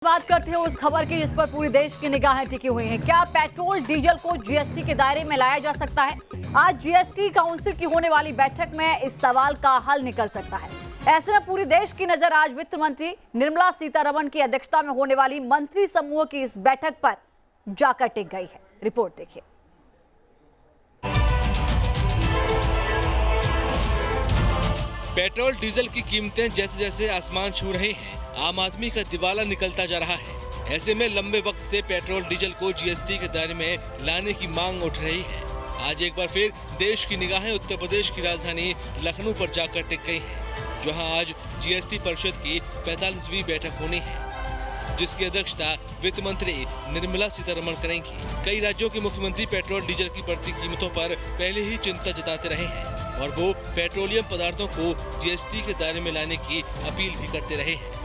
बात करते हैं उस खबर की जिस पर पूरे देश की निगाहें टिकी हुई हैं। क्या पेट्रोल डीजल को जीएसटी के दायरे में लाया जा सकता है? आज जीएसटी काउंसिल की होने वाली बैठक में इस सवाल का हल निकल सकता है। ऐसे में पूरे देश की नजर आज वित्त मंत्री निर्मला सीतारमण की अध्यक्षता में होने वाली मंत्री समूह की इस बैठक पर जाकर टिक गई है। रिपोर्ट देखिए। पेट्रोल डीजल की कीमतें जैसे जैसे आसमान छू रही हैं, आम आदमी का दिवाला निकलता जा रहा है। ऐसे में लंबे वक्त से पेट्रोल डीजल को जीएसटी के दायरे में लाने की मांग उठ रही है। आज एक बार फिर देश की निगाहें उत्तर प्रदेश की राजधानी लखनऊ पर जाकर टिक गई हैं, जहां आज जीएसटी परिषद की 45वीं बैठक होनी है, जिसकी अध्यक्षता वित्त मंत्री निर्मला सीतारमण करेंगी। कई राज्यों के मुख्यमंत्री पेट्रोल डीजल की बढ़ती कीमतों पर पहले ही चिंता जताते रहे हैं और वो पेट्रोलियम पदार्थों को जीएसटी के दायरे में लाने की अपील भी करते रहे हैं।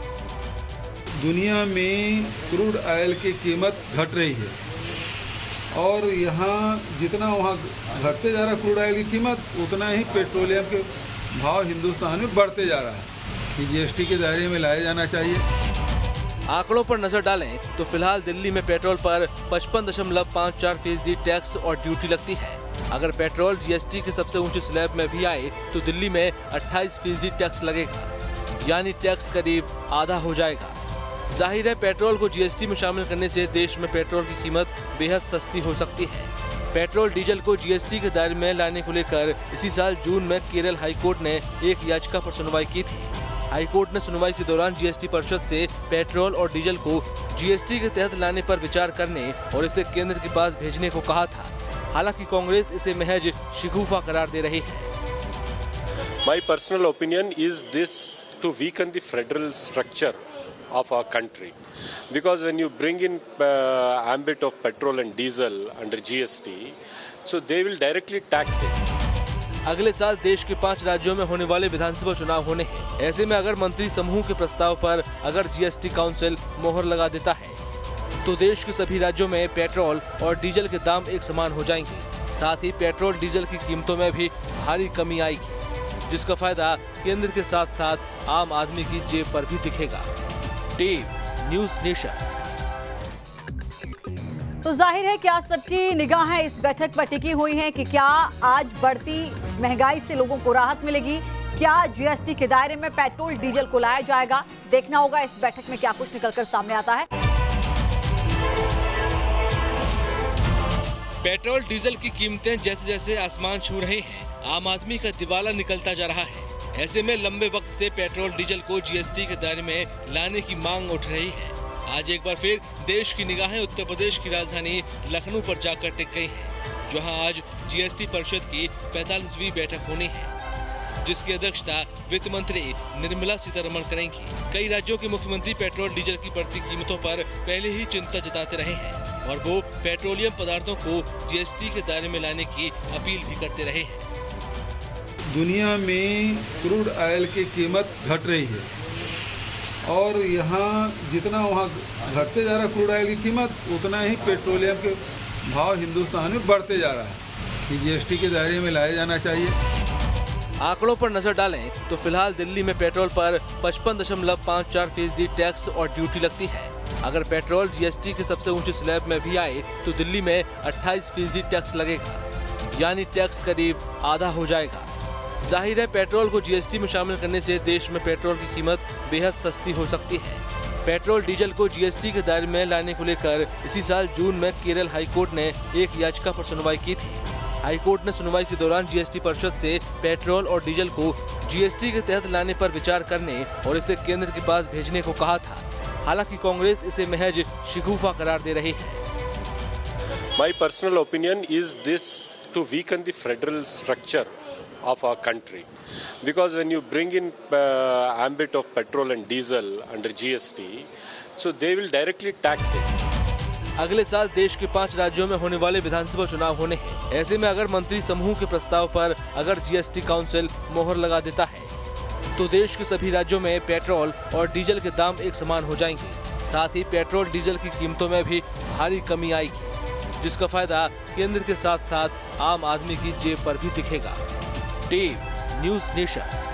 दुनिया में क्रूड ऑयल की कीमत घट रही है और यहाँ जितना वहाँ घटते जा रहा है क्रूड ऑयल की कीमत, उतना ही पेट्रोलियम के भाव हिंदुस्तान में बढ़ते जा रहा है कि जीएसटी के दायरे में लाया जाना चाहिए। आंकड़ों पर नजर डालें तो फिलहाल दिल्ली में पेट्रोल पर 55.54% टैक्स और ड्यूटी लगती है। अगर पेट्रोल जीएसटी के सबसे ऊंचे स्लैब में भी आए तो दिल्ली में 28% टैक्स लगेगा, यानी टैक्स करीब आधा हो जाएगा। जाहिर है पेट्रोल को जीएसटी में शामिल करने से देश में पेट्रोल की कीमत बेहद सस्ती हो सकती है। पेट्रोल डीजल को जीएसटी के दायरे में लाने को लेकर इसी साल जून में केरल हाईकोर्ट ने एक याचिका पर सुनवाई की थी। हाईकोर्ट ने सुनवाई के दौरान जीएसटी परिषद से पेट्रोल और डीजल को जीएसटी के तहत लाने पर विचार करने और इसे केंद्र के पास भेजने को कहा था। हालांकि कांग्रेस इसे महज शिकूफा करार दे रही है। My personal opinion is this to weaken the federal structure of our country, because when you bring in ambit of petrol and diesel under GST, so they will directly tax it. अगले साल देश के 5 राज्यों में होने वाले विधानसभा चुनाव होने हैं। ऐसे में अगर मंत्री समूह के प्रस्ताव पर अगर जीएसटी काउंसिल मोहर लगा देता है तो देश के सभी राज्यों में पेट्रोल और डीजल के दाम एक समान हो जाएंगे। साथ ही पेट्रोल डीजल की कीमतों में भी भारी कमी आएगी, जिसका फायदा केंद्र के साथ साथ आम आदमी की जेब पर भी दिखेगा। Team news nation. तो जाहिर है कि आज सबकी निगाहें इस बैठक पर टिकी हुई हैं कि क्या आज बढ़ती महंगाई से लोगों को राहत मिलेगी, क्या जीएसटी के दायरे में पेट्रोल डीजल को लाया जाएगा। देखना होगा इस बैठक में क्या कुछ निकलकर सामने आता है। पेट्रोल डीजल की कीमतें जैसे जैसे आसमान छू रही हैं, आम आदमी का दिवाला निकलता जा रहा है। ऐसे में लंबे वक्त से पेट्रोल डीजल को जीएसटी के दायरे में लाने की मांग उठ रही है। आज एक बार फिर देश की निगाहें उत्तर प्रदेश की राजधानी लखनऊ पर जाकर टिक गई हैं, जहां आज जीएसटी परिषद की 45वीं बैठक होनी है, जिसकी अध्यक्षता वित्त मंत्री निर्मला सीतारमण करेंगी। कई राज्यों के मुख्यमंत्री पेट्रोल डीजल की बढ़ती कीमतों पर पहले ही चिंता जताते रहे हैं और वो पेट्रोलियम पदार्थों को जीएसटी के दायरे में लाने की अपील भी करते रहे हैं। दुनिया में क्रूड ऑयल की कीमत घट रही है और यहाँ जितना वहाँ घटते जा रहा है क्रूड ऑयल की कीमत, उतना ही पेट्रोलियम के भाव हिंदुस्तान में बढ़ते जा रहा है कि जीएसटी के दायरे में लाया जाना चाहिए। आंकड़ों पर नजर डालें तो फिलहाल दिल्ली में पेट्रोल पर 55.54% टैक्स और ड्यूटी लगती है। अगर पेट्रोल जीएसटी के सबसे ऊंचे स्लैब में भी आए तो दिल्ली में 28% टैक्स लगेगा, यानी टैक्स करीब आधा हो जाएगा। जाहिर है पेट्रोल को जीएसटी में शामिल करने से देश में पेट्रोल की कीमत बेहद सस्ती हो सकती है। पेट्रोल डीजल को जीएसटी के दायरे में लाने को लेकर इसी साल जून में केरल हाईकोर्ट ने एक याचिका पर सुनवाई की थी। हाईकोर्ट ने सुनवाई के दौरान जीएसटी परिषद से पेट्रोल और डीजल को जीएसटी के तहत लाने पर विचार करने और इसे केंद्र के पास भेजने को कहा था। हालांकि कांग्रेस इसे महज शिकूफा करार दे रही है। My personal opinion is this to weaken the federal structure of our country, because when you bring in ambit of petrol and diesel under GST, so they will directly tax it. अगले साल देश के 5 राज्यों में होने वाले विधानसभा चुनाव होने हैं। ऐसे में अगर मंत्री समूह के प्रस्ताव पर अगर जीएसटी काउंसिल मोहर लगा देता है तो देश के सभी राज्यों में पेट्रोल और डीजल के दाम एक समान हो जाएंगे। साथ ही पेट्रोल डीजल की कीमतों में भी भारी कमी आएगी, जिसका फायदा केंद्र के साथ साथ आम आदमी की जेब पर भी दिखेगा। Team news nation.